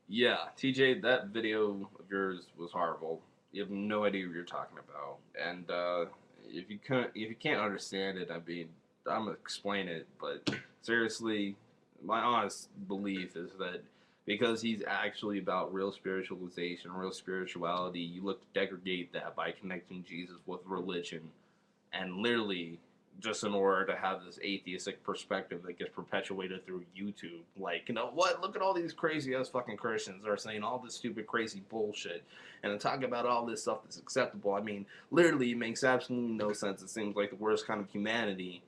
Yeah, TJ, that video of yours was horrible. You have no idea what you're talking about, and if you can't understand it, I mean, I'm gonna explain it. But seriously, my honest belief is that because he's actually about real spiritualization, real spirituality, you look to degrade that by connecting Jesus with religion and literally just in order to have this atheistic perspective that gets perpetuated through YouTube. Like, you know what? Look at all these crazy ass fucking Christians that are saying all this stupid, crazy bullshit and talking about all this stuff that's acceptable. I mean, literally, it makes absolutely no sense. It seems like the worst kind of humanity.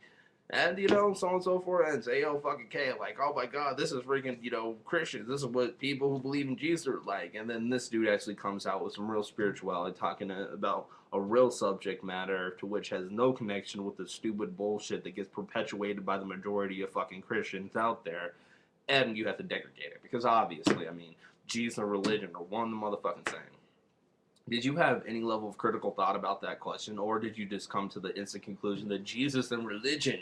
And, so on and so forth, and say, oh, fucking K, like, oh my god, this is freaking, Christians. This is what people who believe in Jesus are like. And then this dude actually comes out with some real spirituality, talking about a real subject matter to which has no connection with the stupid bullshit that gets perpetuated by the majority of fucking Christians out there. And you have to degrade it. Because obviously, I mean, Jesus and religion are one and the motherfucking same. Did you have any level of critical thought about that question, or did you just come to the instant conclusion that Jesus and religion,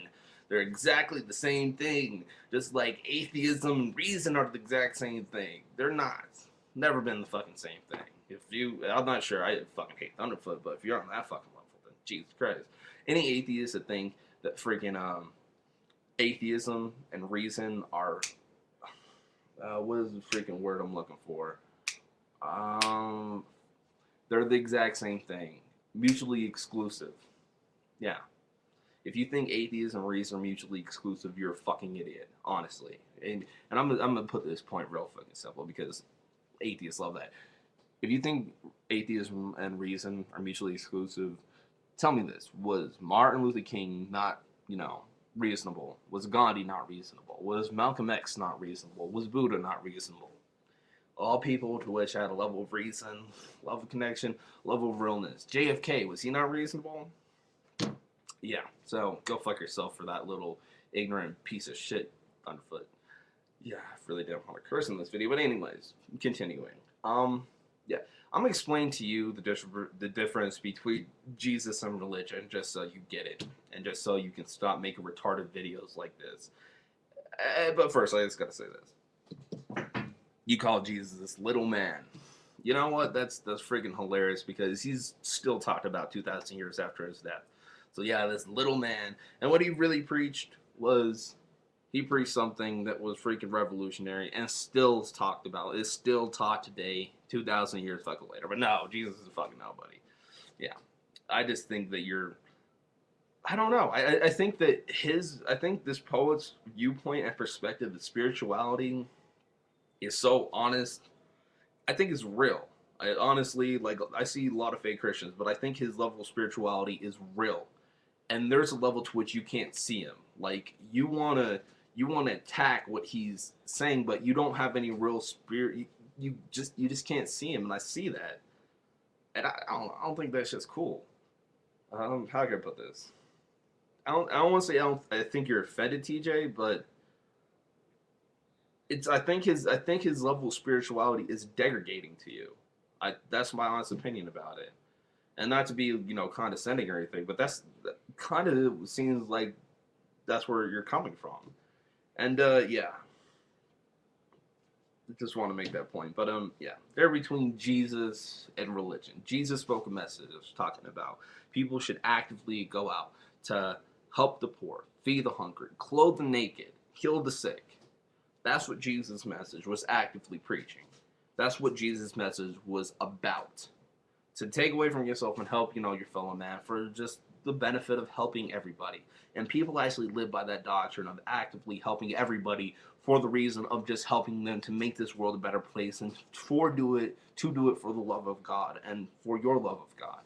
they're exactly the same thing, just like atheism and reason are the exact same thing? They're not. Never been the fucking same thing. I'm not sure. I fucking hate Thunderfoot, but if you're on that fucking level, then Jesus Christ. Any atheists that think that freaking atheism and reason are, what is the freaking word I'm looking for? Um, they're the exact same thing. Mutually exclusive. Yeah. If you think atheism and reason are mutually exclusive, you're a fucking idiot, honestly. And I'm gonna put this point real fucking simple because atheists love that. If you think atheism and reason are mutually exclusive, tell me this: was Martin Luther King not, reasonable? Was Gandhi not reasonable? Was Malcolm X not reasonable? Was Buddha not reasonable? All people to which had a level of reason, level of connection, level of realness. JFK, was he not reasonable? Yeah, so go fuck yourself for that little ignorant piece of shit, Thunderfoot. Yeah, I really didn't want to curse in this video, but anyways, continuing. Yeah, I'm gonna explain to you the difference between Jesus and religion, just so you get it, and just so you can stop making retarded videos like this. But first, I just gotta say this: you call Jesus this little man. You know what? That's freaking hilarious because he's still talked about 2,000 years after his death. So yeah, this little man, and what he really preached was he preached something that was freaking revolutionary and still is talked about. It's still taught today, 2,000 years fucking later. But no, Jesus is fucking nobody. Yeah, I just think that you're. I don't know. I think that I think this poet's viewpoint and perspective of spirituality is so honest. I think it's real. I honestly, like, I see a lot of fake Christians, but I think his level of spirituality is real. And there's a level to which you can't see him. Like, you wanna attack what he's saying, but you don't have any real spirit. You just can't see him, and I see that. And I don't think that's just cool. How can I put this? I don't want to say I think you're offended, TJ, but I think his level of spirituality is degrading to you. That's my honest opinion about it. And not to be condescending or anything, but that kind of seems like that's where you're coming from. And yeah, I just want to make that point. But yeah, they're between Jesus and religion. Jesus spoke a message talking about people should actively go out to help the poor, feed the hungry, clothe the naked, heal the sick. That's what Jesus' message was actively preaching. That's what Jesus' message was about. To take away from yourself and help, your fellow man for just the benefit of helping everybody. And people actually live by that doctrine of actively helping everybody for the reason of just helping them to make this world a better place and to do it for the love of God and for your love of God.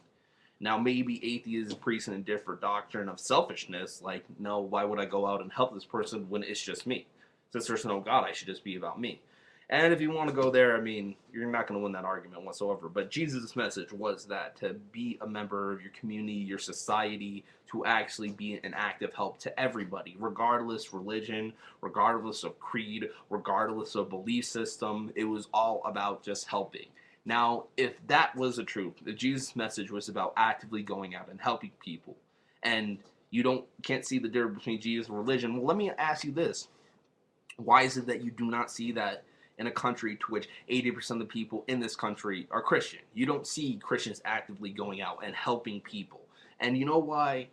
Now, maybe atheists preach a different doctrine of selfishness, like, no, why would I go out and help this person when it's just me? Since there's no God, I should just be about me. And if you want to go there, I mean, you're not going to win that argument whatsoever. But Jesus' message was that to be a member of your community, your society, to actually be an active help to everybody, regardless religion, regardless of creed, regardless of belief system. It was all about just helping. Now, if that was the truth, if Jesus' message was about actively going out and helping people, and you can't see the difference between Jesus and religion, well, let me ask you this: why is it that you do not see that in a country to which 80% of the people in this country are Christian. You don't see Christians actively going out and helping people. And you know why?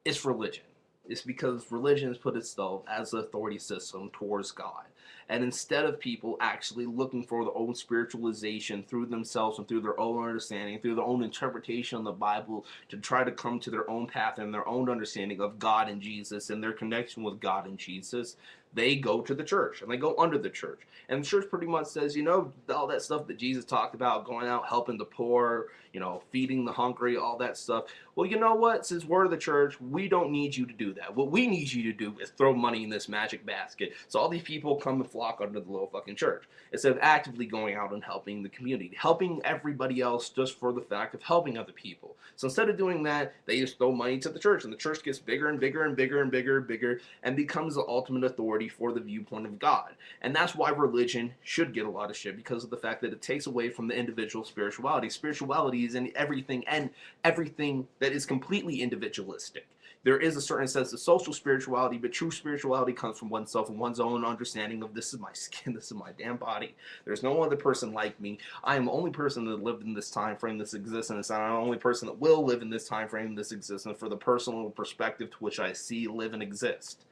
It's religion. It's because religion has put itself as an authority system towards God. And instead of people actually looking for their own spiritualization through themselves and through their own understanding, through their own interpretation of the Bible, to try to come to their own path and their own understanding of God and Jesus and their connection with God and Jesus, they go to the church and they go under the church. And the church pretty much says, you know, all that stuff that Jesus talked about, going out, helping the poor, you know, feeding the hungry, all that stuff. Well, you know what? Since we're the church, we don't need you to do that. What we need you to do is throw money in this magic basket. So all these people come and flock under the little fucking church. Instead of actively going out and helping the community, helping everybody else just for the fact of helping other people. So instead of doing that, they just throw money to the church, and the church gets bigger and bigger and bigger and bigger and bigger and becomes the ultimate authority for the viewpoint of God. And that's why religion should get a lot of shit, because of the fact that it takes away from the individual spirituality. Spirituality is in everything, and everything that is completely individualistic. There is a certain sense of social spirituality, but true spirituality comes from oneself and one's own understanding of this is my skin, this is my damn body. There's no other person like me. I am the only person that lived in this time frame, this existence, and I'm the only person that will live in this time frame, this existence, for the personal perspective to which I see, live, and exist.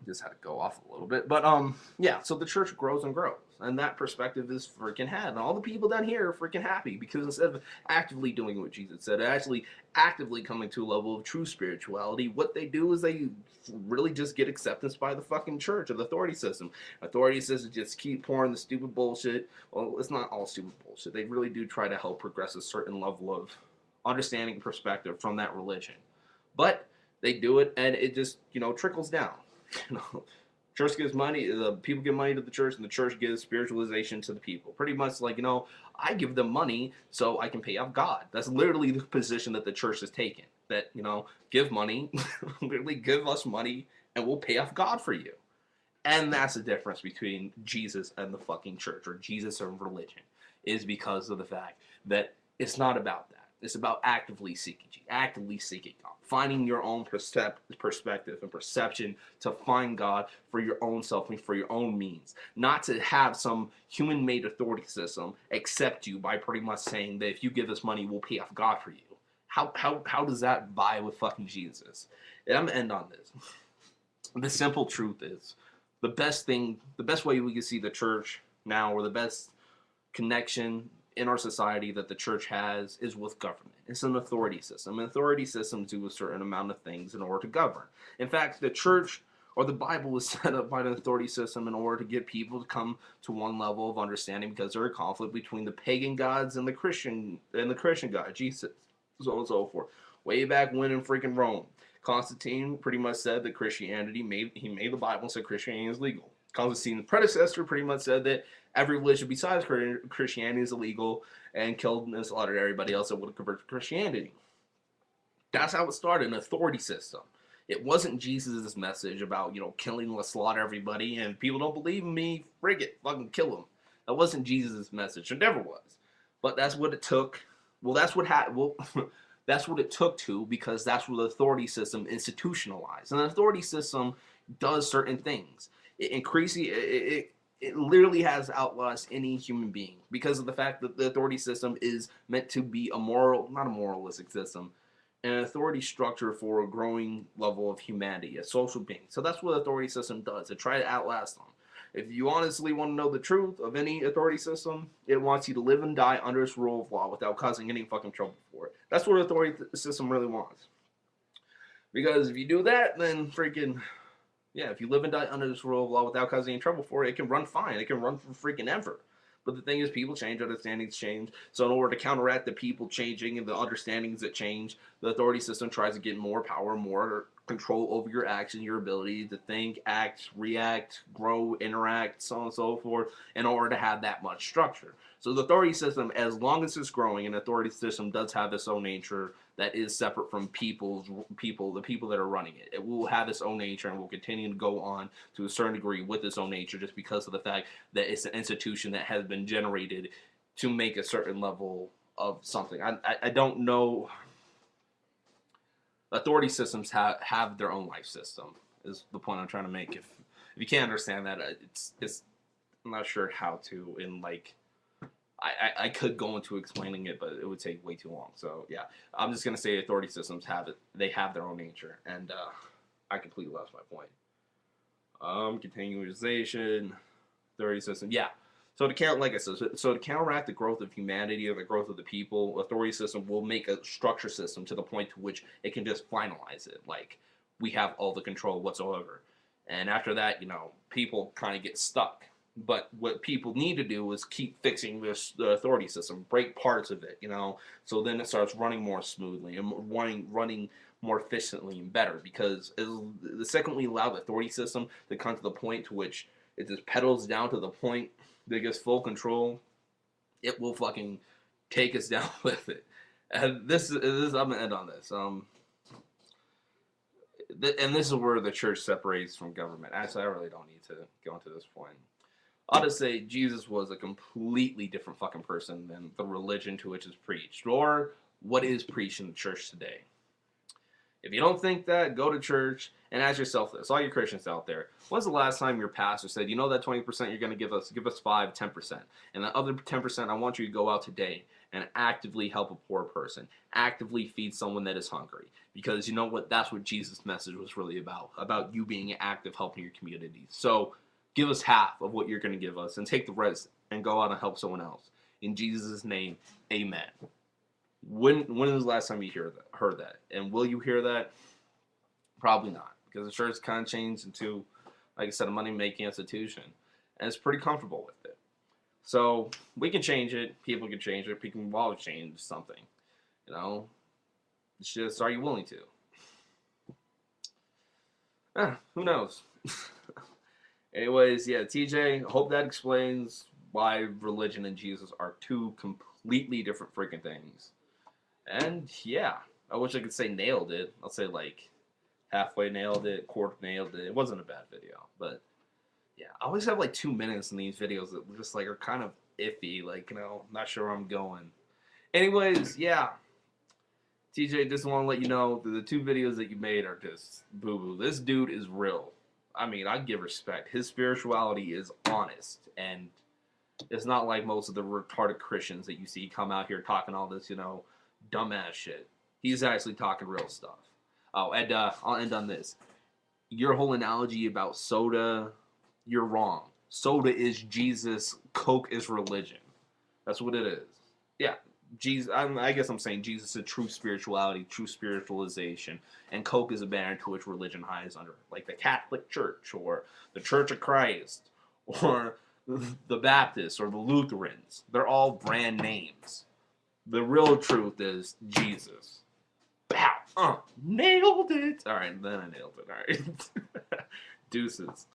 Just had to go off a little bit, but yeah, so the church grows and grows, and that perspective is freaking had, and all the people down here are freaking happy, because instead of actively doing what Jesus said, actually actively coming to a level of true spirituality, what they do is they really just get acceptance by the fucking church or the authority system. Authority system just keep pouring the stupid bullshit. Well, it's not all stupid bullshit. They really do try to help progress a certain level of understanding and perspective from that religion, but they do it, and it just, you know, trickles down. You know, church gives money, the people give money to the church, and the church gives spiritualization to the people. Pretty much like, you know, I give them money so I can pay off God. That's literally the position that the church has taken. That, you know, give money, literally give us money, and we'll pay off God for you. And that's the difference between Jesus and the fucking church, or Jesus and religion, is because of the fact that it's not about that. It's about actively seeking God, finding your own perspective and perception to find God for your own self and for your own means. Not to have some human-made authority system accept you by pretty much saying that if you give us money, we'll pay off God for you. How does that vie with fucking Jesus? And I'm gonna end on this. The simple truth is, the best way we can see the church now, or the best connection in our society that the church has, is with government. It's an authority system. And authority systems do a certain amount of things in order to govern. In fact, the church or the Bible was set up by an authority system in order to get people to come to one level of understanding, because there's a conflict between the pagan gods and the Christian God, Jesus, so on and so forth. Way back when in freaking Rome, Constantine pretty much said that Christianity made the Bible and said Christianity is legal. Constantine's predecessor pretty much said that every religion besides Christianity is illegal, and killed and slaughtered everybody else that would convert to Christianity. That's how it started, an authority system. It wasn't Jesus' message about, you know, killing, let's slaughter everybody, and people don't believe in me, frig it, fucking kill them. That wasn't Jesus' message. It never was. But that's what it took. Well, that's what that's what it took to, because that's what the authority system institutionalized. And the authority system does certain things. It literally has outlast any human being, because of the fact that the authority system is meant to be not a moralistic system, an authority structure for a growing level of humanity, a social being. So that's what the authority system does. It tries to outlast them. If you honestly want to know the truth of any authority system, it wants you to live and die under its rule of law without causing any fucking trouble for it. That's what the authority system really wants. Because if you do that, then freaking... yeah, if you live and die under this rule of law without causing any trouble for it, it can run fine. It can run for freaking ever. But the thing is, people change, understandings change. So in order to counteract the people changing and the understandings that change, the authority system tries to get more power, more control over your action, your ability to think, act, react, grow, interact, so on and so forth, in order to have that much structure. So the authority system, as long as it's growing, an authority system does have its own nature that is separate from the people that are running it. It will have its own nature and will continue to go on to a certain degree with its own nature, just because of the fact that it's an institution that has been generated to make a certain level of something. I don't know. Authority systems have their own life system, is the point I'm trying to make. If you can't understand that, it's I'm not sure how to, in like, I could go into explaining it, but it would take way too long. So yeah, I'm just gonna say authority systems have it. They have their own nature, and I completely lost my point. Continuation, authority system. Yeah. So to count, like I said, so to counteract the growth of humanity or the growth of the people, authority system will make a structure system to the point to which it can just finalize it. Like we have all the control whatsoever, and after that, people kind of get stuck. But what people need to do is keep fixing the authority system, break parts of it, so then it starts running more smoothly and running more efficiently and better. Because the second we allow the authority system to come to the point to which it just pedals down to the point that it gets full control, it will fucking take us down with it. And this I'm gonna end on this. And this is where the church separates from government. Actually, I really don't need to go into this point. I'll just say Jesus was a completely different fucking person than the religion to which is preached, or what is preached in the church today. If you don't think that, go to church and ask yourself this. All you Christians out there, when's the last time your pastor said, that 20% you're going to give us 5, 10%. And the other 10%, I want you to go out today and actively help a poor person. Actively feed someone that is hungry. Because you know what? That's what Jesus' message was really about you being active, helping your community. So give us half of what you're going to give us and take the rest and go out and help someone else. In Jesus' name, amen. When was the last time you heard that? And will you hear that? Probably not. Because the church kind of changed into, like I said, a money-making institution. And it's pretty comfortable with it. So we can change it. People can change it. People can always change something. It's just, are you willing to? Who knows? Anyways, yeah, TJ, hope that explains why religion and Jesus are two completely different freaking things. And yeah, I wish I could say nailed it. I'll say like halfway nailed it, quarter nailed it. It wasn't a bad video, but yeah, I always have like 2 minutes in these videos that just like are kind of iffy, like not sure where I'm going. Anyways, yeah, TJ, just want to let you know that the 2 videos that you made are just boo boo. This dude is real. I mean, I give respect. His spirituality is honest, and it's not like most of the retarded Christians that you see come out here talking all this, dumbass shit. He's actually talking real stuff. Oh, and I'll end on this. Your whole analogy about soda, you're wrong. Soda is Jesus. Coke is religion. That's what it is. Yeah, Jesus. I guess I'm saying Jesus is true spirituality, true spiritualization, and Coke is a banner to which religion hides under, like the Catholic Church or the Church of Christ or the Baptists or the Lutherans. They're all brand names. The real truth is Jesus. Bow. Nailed it. All right, then I nailed it. All right. Deuces.